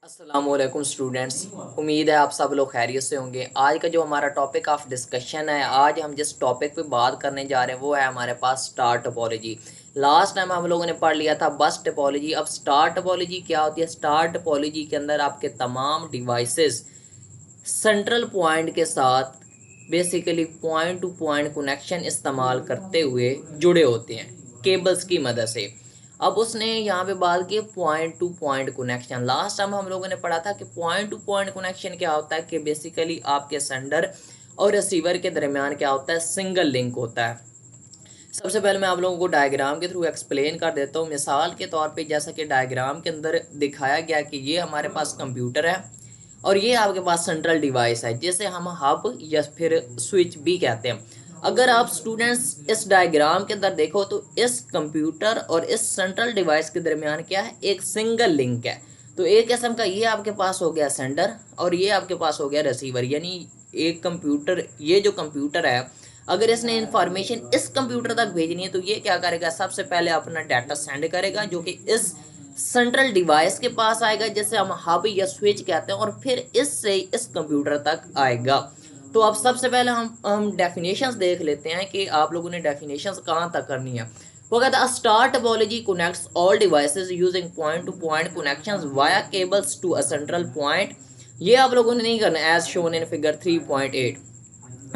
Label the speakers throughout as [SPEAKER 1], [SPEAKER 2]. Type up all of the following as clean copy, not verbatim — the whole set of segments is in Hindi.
[SPEAKER 1] अस्सलामुअलैकुम स्टूडेंट्स, उम्मीद है आप सब लोग खैरियत से होंगे। आज का जो हमारा टॉपिक ऑफ डिस्कशन है, आज हम जिस टॉपिक पे बात करने जा रहे हैं वो है हमारे पास स्टार टोपोलॉजी। लास्ट टाइम हम लोगों ने पढ़ लिया था बस टोपोलॉजी। अब स्टार टोपोलॉजी क्या होती है? स्टार टोपोलॉजी के अंदर आपके तमाम डिवाइसेस सेंट्रल पॉइंट के साथ basically point to point connection इस्तेमाल करते हुए जुड़े होते हैं केबल्स की मदद से। अब उसने यहाँ पे बात की point to point connection. Last time हम लोगों ने पढ़ा था कि पॉइंट टू पॉइंट कनेक्शन क्या होता है, कि बेसिकली आपके सेंडर और रिसीवर के दरमियान क्या होता है, सिंगल लिंक होता है। सबसे पहले मैं आप लोगों को डायग्राम के थ्रू एक्सप्लेन कर देता हूँ। मिसाल के तौर पे जैसा कि डायग्राम के अंदर दिखाया गया कि ये हमारे पास कंप्यूटर है और ये आपके पास सेंट्रल डिवाइस है जिसे हम हब या फिर स्विच भी कहते हैं। अगर आप स्टूडेंट्स इस डायग्राम के अंदर देखो तो इस कंप्यूटर और इस सेंट्रल डिवाइस के दरमियान क्या है, एक सिंगल लिंक है। तो एक किस्म का ये आपके पास हो गया सेंडर और ये आपके पास हो गया रिसीवर। यानी एक कंप्यूटर, ये जो कंप्यूटर है, अगर इसने इंफॉर्मेशन इस कंप्यूटर तक भेजनी है तो ये क्या करेगा, सबसे पहले अपना डाटा सेंड करेगा जो कि इस सेंट्रल डिवाइस के पास आएगा जिसे हम हब या स्विच कहते हैं, और फिर इससे इस कंप्यूटर तक आएगा। तो अब सबसे पहले हम डेफिनेशंस देख लेते हैं कि आप लोगों ने डेफिनेशंस कहाँ तक करनी है। वो कहता है star topology connects all devices using point to point connections via cables to a central point. ये आप लोगों ने नहीं करना, as shown in figure 3.8।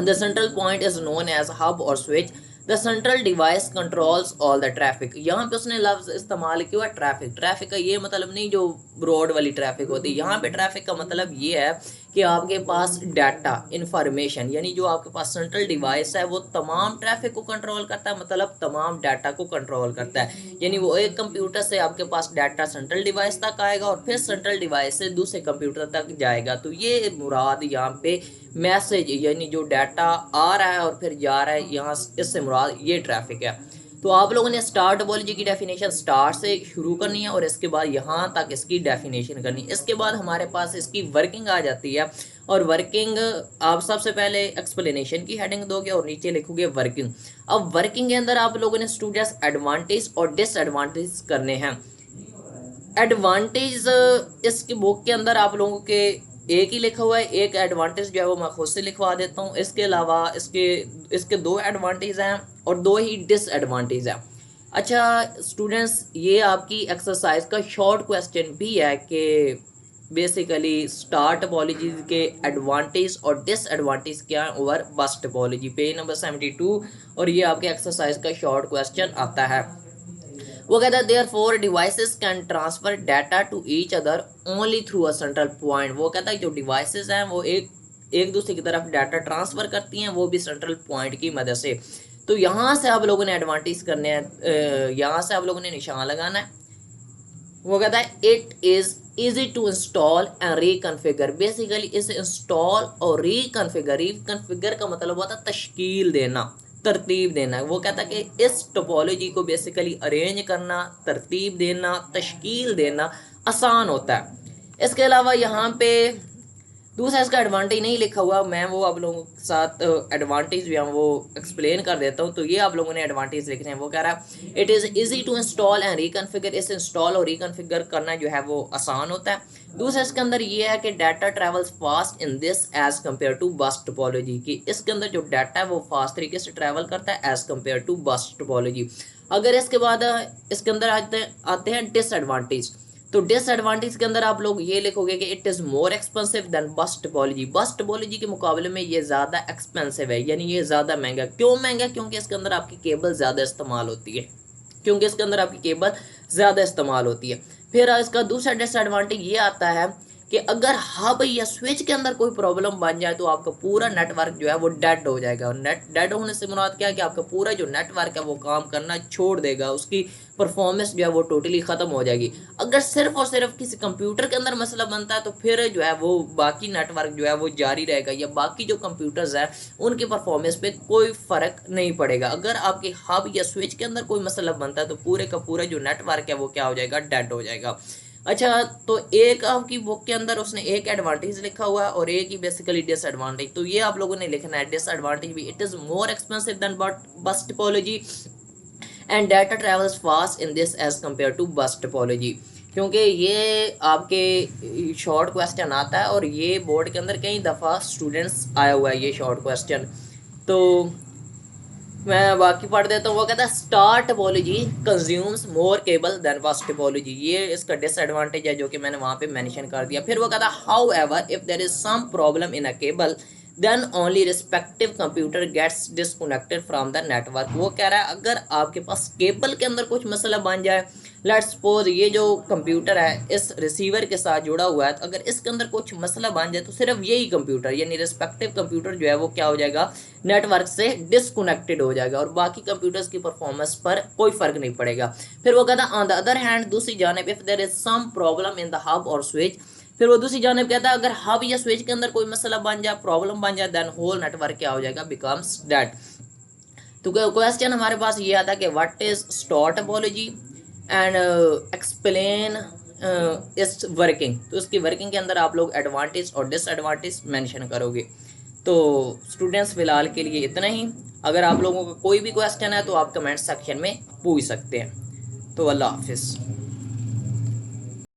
[SPEAKER 1] The central point is known as hub or switch. The central device controls all the traffic. यहाँ पे उसने लफ्ज इस्तेमाल किया है ट्रैफिक। ट्रैफिक का ये मतलब नहीं जो रोड वाली ट्रैफिक होती है, यहाँ पे ट्रैफिक का मतलब ये है कि आपके पास डाटा इंफॉर्मेशन, यानी जो आपके पास सेंट्रल डिवाइस है वो तमाम ट्रैफिक को कंट्रोल करता है, मतलब तमाम डाटा को कंट्रोल करता है। यानी वो एक कंप्यूटर से आपके पास डाटा सेंट्रल डिवाइस तक आएगा और फिर सेंट्रल डिवाइस से दूसरे कंप्यूटर तक जाएगा। तो ये मुराद यहाँ पे मैसेज, यानी जो डाटा आ रहा है और फिर जा रहा है, यहाँ इससे मुराद ये ट्रैफिक है। तो आप लोगों ने स्टार टोपोलॉजी की डेफिनेशन स्टार से शुरू करनी है और इसके बाद यहाँ तक इसकी डेफिनेशन करनी है। इसके बाद हमारे पास इसकी वर्किंग आ जाती है, और वर्किंग आप सबसे पहले एक्सप्लेनेशन की हेडिंग दोगे और नीचे लिखोगे वर्किंग। अब वर्किंग के अंदर आप लोगों ने स्टूडेंट्स एडवांटेज और डिसएडवांटेज करने हैं। एडवांटेज इसकी बुक के अंदर आप लोगों के एक ही लिखा हुआ है, एक एडवांटेज जो है वो मैं खुद से लिखवा देता हूँ। इसके अलावा इसके दो एडवांटेज हैं और दो ही डिसएडवांटेज हैं। अच्छा स्टूडेंट्स, ये आपकी एक्सरसाइज का शॉर्ट क्वेश्चन भी है कि बेसिकली स्टार टोपोलॉजी के एडवांटेज और डिसएडवांटेज क्या है ओवर बस टोपोलॉजी, पेज नंबर 72। और ये आपके एक्सरसाइज का शॉर्ट क्वेश्चन आता है। वो कहता है there four devices can transfer data to each other only through a central point. वो कहता है जो डिवाइसेस हैं वो एक दूसरे की तरफ डाटा ट्रांसफर करती हैं, वो भी सेंट्रल पॉइंट की मदद से। तो यहाँ से आप लोगों ने एडवांटेज करने हैं, यहाँ से आप लोगों ने निशान लगाना है। वो कहता है it is easy to install and reconfigure. Basically इसे इंस्टॉल और रीकॉन्फ़िगर का मतलब होता है तश्कील देना, तरतीब देना। वो कहता है कि इस टोपोलॉजी को बेसिकली अरेंज करना, तरतीब देना, तश्कील देना आसान होता है। इसके अलावा यहाँ पे दूसरा इसका एडवांटेज नहीं लिखा हुआ, मैं वो आप लोगों के साथ एडवांटेज भी हम वो एक्सप्लेन कर देता हूँ। तो ये आप लोगों ने एडवांटेज लिखने हैं। वो कह रहा है it is easy to install and reconfigure. इसे इंस्टॉल और रिकॉन्फ़िगर करना जो है वो आसान होता है। दूसरा इसके अंदर ये है कि data travels fast in this as compare to bus topology की। इसके अंदर जो डाटा है वो फास्ट तरीके से ट्रैवल करता है as compare to bus topology. अगर इसके बाद इसके अंदर आते हैं डिसएडवांटेज। तो डिसएडवांटेज के अंदर आप लोग ये लिखोगे कि it is more expensive than bus topology. बस टोपोलॉजी के मुकाबले में ये ज़्यादा एक्सपेंसिव है, यानी ये ज़्यादा महंगा। क्यों महंगा? क्योंकि इसके अंदर आपकी केबल ज़्यादा इस्तेमाल होती है, क्योंकि इसके अंदर आपकी केबल ज़्यादा इस्तेमाल होती है। फिर इसका दूसरा डिसएडवांटेज ये आता है कि अगर हब या स्विच के अंदर कोई प्रॉब्लम बन जाए तो आपका पूरा नेटवर्क जो है वो डेड हो जाएगा। डेड होने से मुराद क्या है कि आपका पूरा जो नेटवर्क है वो काम करना छोड़ देगा, उसकी परफॉर्मेंस जो है वो टोटली ख़त्म हो जाएगी। अगर सिर्फ और सिर्फ किसी कंप्यूटर के अंदर मसला बनता है तो फिर जो है वो बाकी नेटवर्क जो है वो जारी रहेगा, या बाकी जो कंप्यूटर्स हैं उनकी परफॉर्मेंस पे कोई फ़र्क नहीं पड़ेगा। अगर आपके हब या स्विच के अंदर कोई मसला बनता है तो पूरे का पूरा जो नेटवर्क है वो क्या हो जाएगा, डेड हो जाएगा। अच्छा, तो एक आपकी बुक के अंदर उसने एक एडवांटेज लिखा हुआ है और एक ही बेसिकली डिसएडवांटेज। तो ये आप लोगों ने लिखना है डिसएडवांटेज भी। It is more expensive than bus topology and data travels fast in this as compare to bus topology. क्योंकि ये आपके शॉर्ट क्वेश्चन आता है और ये बोर्ड के अंदर कई दफ़ा स्टूडेंट्स आया हुआ है ये शॉर्ट क्वेश्चन। तो मैं बाकी पढ़ देता हूँ। वो कहता है स्टार टोपोलॉजी कंज्यूम्स मोर केबल देन फर्स्ट टोपोलॉजी, ये इसका डिसएडवांटेज है जो कि मैंने वहाँ पे मेंशन कर दिया। फिर वो कहता है however if there is some problem in a cable then only respective computer gets disconnected from the network. वो कह रहा है अगर आपके पास केबल के अंदर कुछ मसला बन जाए, लेट्स सपोज ये जो कंप्यूटर है इस रिसीवर के साथ जुड़ा हुआ है, तो अगर इसके अंदर कुछ मसला बन जाए तो सिर्फ यही कंप्यूटर यानी रिस्पेक्टिव कंप्यूटर जो है वो क्या हो जाएगा, नेटवर्क से डिसकनेक्टेड हो जाएगा और बाकी कंप्यूटर्स की परफॉर्मेंस पर कोई फर्क नहीं पड़ेगा। फिर वो कहता है ऑन द अदर हैंड, दूसरी जानिब if there is some problem in the hub और स्विच, फिर वो दूसरी जानिब कहता है अगर हब या स्विच के अंदर कोई मसला बन जाए, प्रॉब्लम बन जाए, देन होल नेटवर्क क्या हो जाएगा, बिकम्स डेड। तो क्वेश्चन हमारे पास ये आता है कि what is star topology and explain it's working. तो इसकी वर्किंग के अंदर आप लोग एडवांटेज और डिसएडवांटेज मेंशन करोगे। तो स्टूडेंट्स फिलहाल के लिए इतना ही। अगर आप लोगों का कोई भी क्वेश्चन है तो आप कमेंट सेक्शन में पूछ सकते हैं। तो अल्लाह हाफिज़।